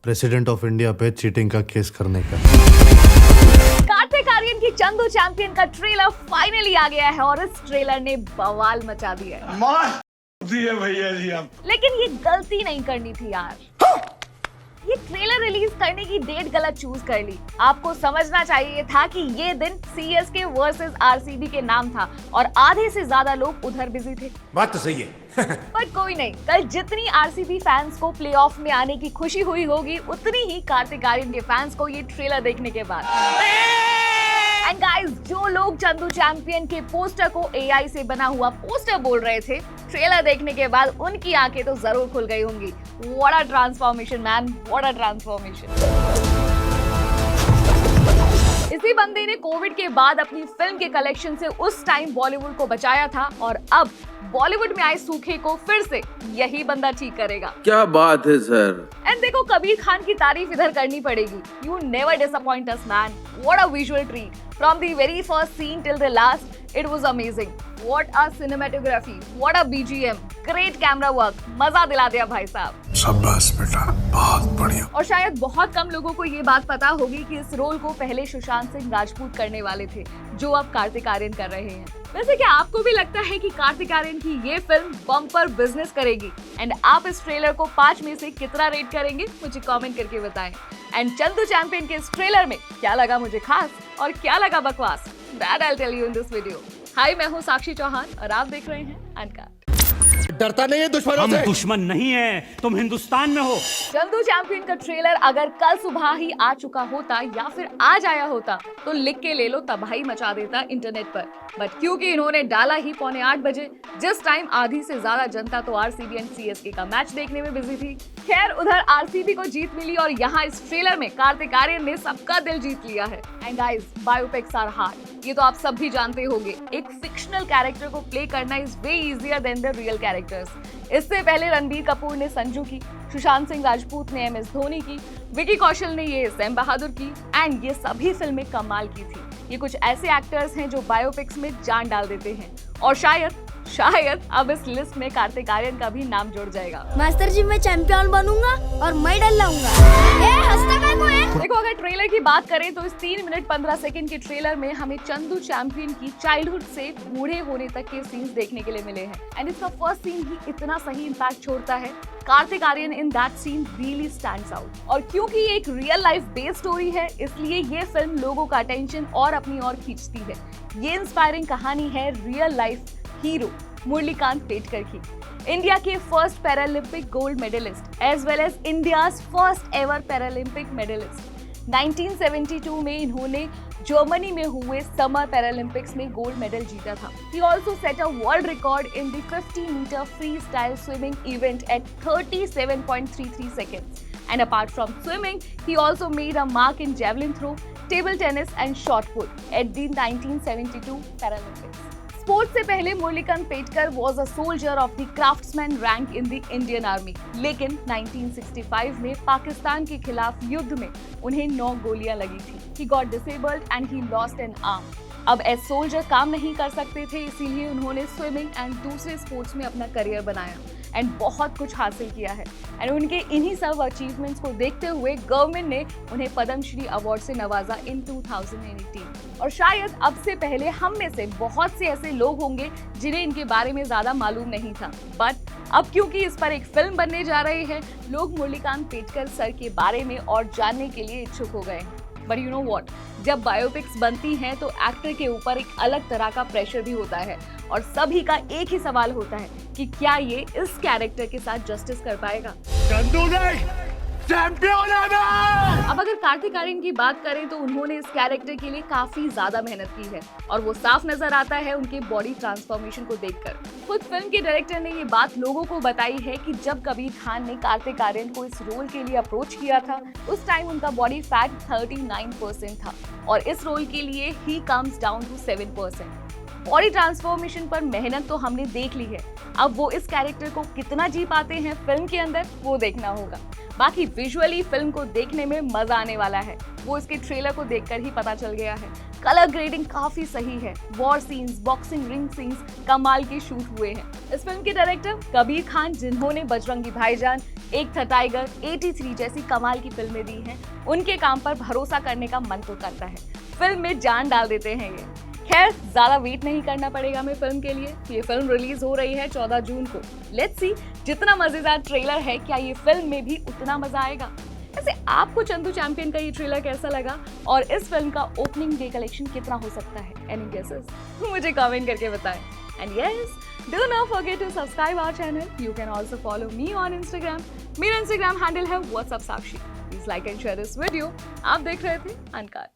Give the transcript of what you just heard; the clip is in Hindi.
प्रेसिडेंट ऑफ इंडिया पे चीटिंग का केस करने का। कार्तिक आर्यन की चंदू चैंपियन का ट्रेलर फाइनली आ गया है और इस ट्रेलर ने बवाल मचा दिया है। मार दिए भैया जी आप। लेकिन ये गलती नहीं करनी थी यार, ये ट्रेलर रिलीज करने की डेट गलत चूज कर ली। आपको समझना चाहिए था कि ये दिन सीएसके वर्सेस आरसीबी के नाम था और आधे से ज्यादा लोग उधर बिजी थे। बात तो सही है। पर कोई नहीं, कल जितनी आरसीबी फैंस को प्लेऑफ में आने की खुशी हुई होगी उतनी ही कार्तिक आर्यन के फैंस को ये ट्रेलर देखने के बाद। एंड गाइस, जो लोग चंदू चैंपियन के पोस्टर को एआई से बना हुआ पोस्टर बोल रहे थे, ट्रेलर देखने के बाद उनकी आंखें तो जरूर खुल गई होंगी। What a transformation man, what a transformation. इसी बंदे ने कोविड के बाद अपनी फिल्म के कलेक्शन से उस टाइम बॉलीवुड को बचाया था और अब बॉलीवुड में आए सूखे को फिर से यही बंदा ठीक करेगा। क्या बात है सर। एंड देखो, कबीर खान की तारीफ इधर करनी पड़ेगी। You never disappoint us, man. What a visual treat. From the very first scene till the last, it was amazing. What a cinematography. What a BGM. Great camera work. मजा दिला दिया भाई साहब। शाबाश बेटा, बहुत बढ़िया। और शायद बहुत कम लोगों को ये बात पता होगी कि इस रोल को पहले सुशांत सिंह राजपूत करने वाले थे, जो अब कार्तिक आर्यन कर रहे हैं। वैसे क्या आपको भी लगता है कि कार्तिक आर्यन की ये फिल्म बम्पर बिजनेस करेगी? एंड आप इस ट्रेलर को 5 में से कितना रेट करेंगे, मुझे कमेंट करके बताएं। एंड चंदू चैंपियन के इस ट्रेलर में क्या लगा मुझे खास और क्या लगा बकवास, that I will tell you in this video. Hi, मैं हूँ साक्षी चौहान और आप देख रहे हैं अनकट। डरता नहीं है दुश्मनों से। हम दुश्मन नहीं है, तुम हिंदुस्तान में हो। चंदू चैंपियन का ट्रेलर अगर कल सुबह ही आ चुका होता या फिर आज आया होता तो लिख के ले लो, तबाही मचा देता इंटरनेट पर। बट क्योंकि इन्होंने डाला ही 7:45 बजे, जिस टाइम आधी से ज्यादा जनता तो आरसीबी एंड सीएसके का मैच देखने में बिजी थी। खैर, उधर आरसीबी को जीत मिली और यहाँ इस ट्रेलर में कार्तिक आर्यन ने सबका दिल जीत लिया है। And guys, biopics are hard, ये तो आप सब भी जानते होंगे। एक फिक्शनल कैरेक्टर को प्ले करना is way easier than the real characters. इससे पहले रणबीर कपूर ने संजू की, सुशांत सिंह राजपूत ने एमएस धोनी की, विकी कौशल ने ये सैम बहादुर की, एंड ये सभी फिल्में कमाल की थी। ये कुछ ऐसे एक्टर्स हैं जो बायोपिक्स में जान डाल देते हैं और शायद अब इस लिस्ट में कार्तिक आर्यन का भी नाम जुड़ जाएगा। मास्टर जी, मैं चैंपियन बनूंगा और मेडल लाऊंगा। हंसता काय को है? देखो, अगर ट्रेलर की बात करें तो इस 3 मिनट 15 सेकंड के ट्रेलर में हमें चंदू चैंपियन की चाइल्डहुड से बूढ़े होने तक के सीन्स देखने के लिए मिले हैं। एंड इसका फर्स्ट सीन ही इतना सही इंपैक्ट छोड़ता है। Kartik Aaryan in that scene really stands out. और क्योंकि ये एक रियल लाइफ बेस्ड स्टोरी है, इसलिए ये फिल्म लोगों का अटेंशन और अपनी ओर खींचती है। ये इंस्पायरिंग कहानी है real life hero Murlikant Petkar की, इंडिया के first Paralympic gold medalist as well as India's first ever Paralympic medalist. 1972 में इन्होंने जर्मनी में हुए समर पैरालंपिक्स में गोल्ड मेडल जीता था। He also set a world record in the 50-meter freestyle swimming event at 37.33 seconds. And apart from swimming, he also made a mark in javelin throw, table tennis and shot put at the 1972 Paralympics. Sports से पहले Murlikant Petkar was a soldier of the craftsman rank in the Indian Army, लेकिन 1965 में पाकिस्तान के खिलाफ युद्ध में उन्हें 9 गोलियां लगी थी। He got disabled and he lost an arm. अब एज सोल्जर काम नहीं कर सकते थे, इसीलिए उन्होंने स्विमिंग एंड दूसरे स्पोर्ट्स में अपना करियर बनाया एंड बहुत कुछ हासिल किया है। एंड उनके इन्हीं सब अचीवमेंट्स को देखते हुए गवर्नमेंट ने उन्हें पद्मश्री अवार्ड से नवाजा इन 2018। और शायद अब से पहले हम में से बहुत से ऐसे लोग होंगे जिन्हें इनके बारे में ज्यादा मालूम नहीं था, बट अब क्योंकि इस पर एक फिल्म बनने जा रही है, लोग मुरलीकांत पेटकर सर के बारे में और जानने के लिए इच्छुक हो गए हैं। बट यू नो व्हाट, जब बायोपिक्स बनती हैं तो एक्टर के ऊपर एक अलग तरह का प्रेशर भी होता है और सभी का एक ही सवाल होता है कि क्या ये इस कैरेक्टर के साथ जस्टिस कर पाएगा। चंदू नहीं, चैंपियन है मैं। अब अगर कार्तिक आर्यन की बात करें तो उन्होंने इस कैरेक्टर के लिए काफी ज्यादा मेहनत की है और वो साफ नजर आता है उनके बॉडी ट्रांसफॉर्मेशन को देखकर। खुद फिल्म के डायरेक्टर ने ये बात लोगों को बताई है कि जब कबीर खान ने कार्तिक आर्यन को इस रोल के लिए अप्रोच किया था, उस टाइम उनका बॉडी फैट 39% था और इस रोल के लिए ही comes down to 7%। Body transformation पर मेहनत तो हमने देख ली है, अब वो इस कैरेक्टर को कितना जी पाते हैं फिल्म के अंदर, वो देखना होगा। बाकी विजुअली फिल्म को देखने में मजा आने वाला है, वो इसके ट्रेलर को देखकर ही पता चल गया है। कलर ग्रेडिंग काफी सही है, war scenes, boxing ring scenes कमाल के शूट हुए हैं। इस फिल्म के डायरेक्टर कबीर खान, जिन्होंने बजरंगी भाईजान, एक था टाइगर, 83 जैसी कमाल की फिल्में दी हैं, उनके काम पर भरोसा करने का मन तो करता है। फिल्म में जान डाल देते हैं ये। खैर, ज्यादा वेट नहीं करना पड़ेगा हमें फिल्म के लिए। ये फिल्म रिलीज हो रही है 14 जून को। लेट्स सी, जितना मजेदार ट्रेलर है, क्या ये फिल्म में भी उतना मजा आएगा? वैसे आपको चंदू चैंपियन का ये ट्रेलर कैसा लगा और इस फिल्म का ओपनिंग डे कलेक्शन कितना हो सकता है? Any guesses? मुझे कमेंट करके बताएं। And yes, do not forget to subscribe our channel. You can also follow me on Instagram. मेरा इंस्टाग्राम हैंडल है WhatsApp Sakshi. Please like and share this video. आप देख रहे थे अनकट।